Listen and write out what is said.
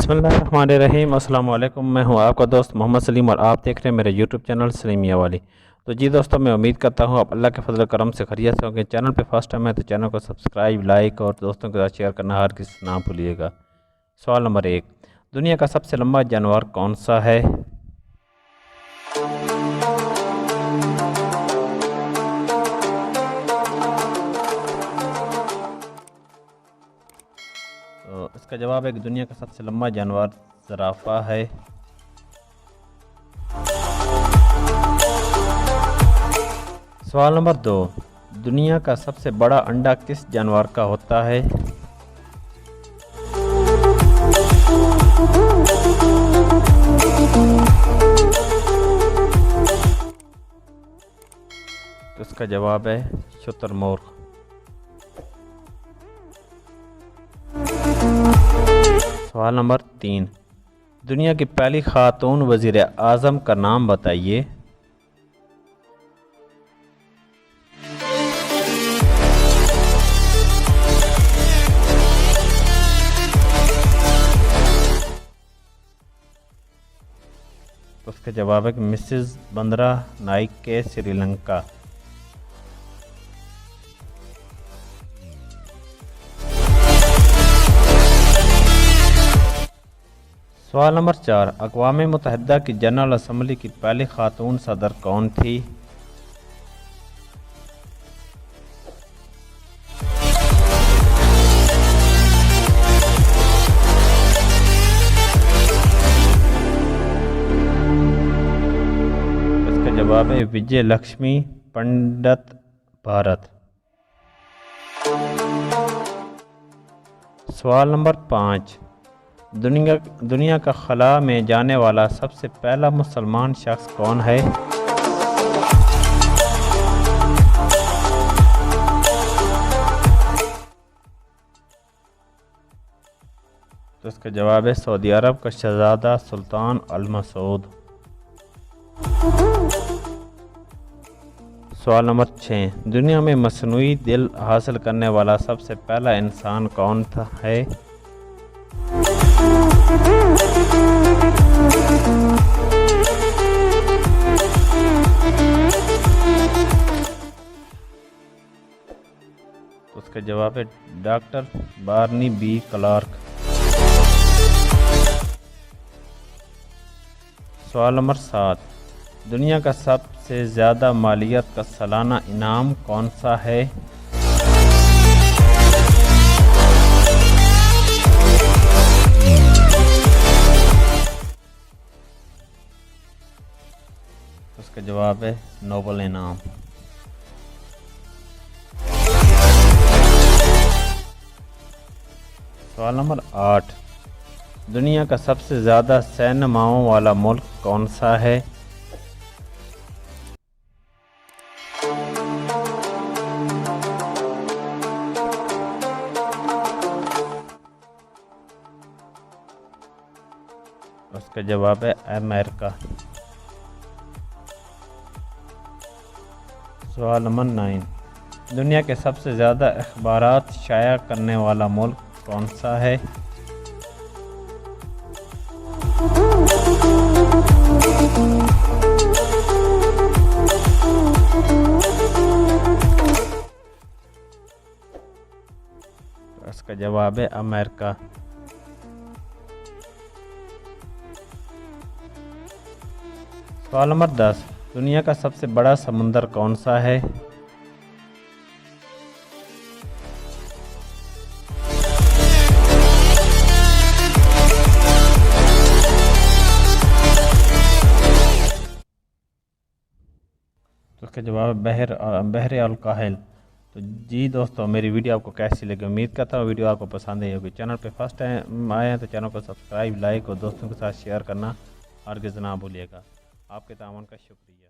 بسم اللہ الرحمن الرحیم۔ السلام علیکم، میں ہوں آپ کا دوست محمد سلیم اور آپ دیکھ رہے ہیں میرے یوٹیوب چینل سلیمیہ والی۔ تو جی دوستوں، میں امید کرتا ہوں آپ اللہ کے فضل و کرم سے خیریت سے ہوں گے۔ چینل پہ فرسٹ ٹائم ہے تو چینل کو سبسکرائب، لائک اور دوستوں کے ساتھ شیئر کرنا ہر کسی نہ بھولیے گا۔ سوال نمبر 1، دنیا کا سب سے لمبا جانور کون سا ہے؟ تو اس کا جواب ہے کہ دنیا کا سب سے لمبا جانور زرافہ ہے۔ سوال نمبر 2، دنیا کا سب سے بڑا انڈا کس جانور کا ہوتا ہے؟ تو اس کا جواب ہے شتر مرغ۔ سوال نمبر 3، دنیا کی پہلی خاتون وزیر اعظم کا نام بتائیے۔ تو اس کا جواب ہے کہ مسز بندرا نائک کے سری لنکا۔ سوال نمبر 4، اقوام متحدہ کی جنرل اسمبلی کی پہلی خاتون صدر کون تھی؟ اس کا جواب ہے وجے لکشمی پنڈت بھارت۔ سوال نمبر 5، دنیا کا خلا میں جانے والا سب سے پہلا مسلمان شخص کون ہے؟ تو اس کا جواب ہے سعودی عرب کا شہزادہ سلطان المسعود۔ سوال نمبر 6، دنیا میں مصنوعی دل حاصل کرنے والا سب سے پہلا انسان کون ہے؟ اس کا جواب ہے ڈاکٹر بارنی بی کلارک۔ سوال نمبر 7، دنیا کا سب سے زیادہ مالیت کا سالانہ انعام کون سا ہے؟ اس کا جواب ہے نوبل انعام۔ سوال نمبر 8، دنیا کا سب سے زیادہ سینماؤں والا ملک کون سا ہے؟ اس کا جواب ہے امریکہ۔ سوال نمبر 9، دنیا کے سب سے زیادہ اخبارات شائع کرنے والا ملک کون سا ہے؟ اس کا جواب ہے امریکہ۔ سوال نمبر 10، دنیا کا سب سے بڑا سمندر کون سا ہے؟ تو اس کا جواب بحر الکاہل۔ تو جی دوستوں، میری ویڈیو آپ کو کیسی لگی؟ امید کرتا ہوں ویڈیو آپ کو پسند آئی ہوگی۔ چینل پہ فرسٹ ٹائم آئے ہیں تو چینل کو سبسکرائب، لائک اور دوستوں کے ساتھ شیئر کرنا ہرگز نہ بھولیے گا۔ آپ کے تعاون کا شکریہ۔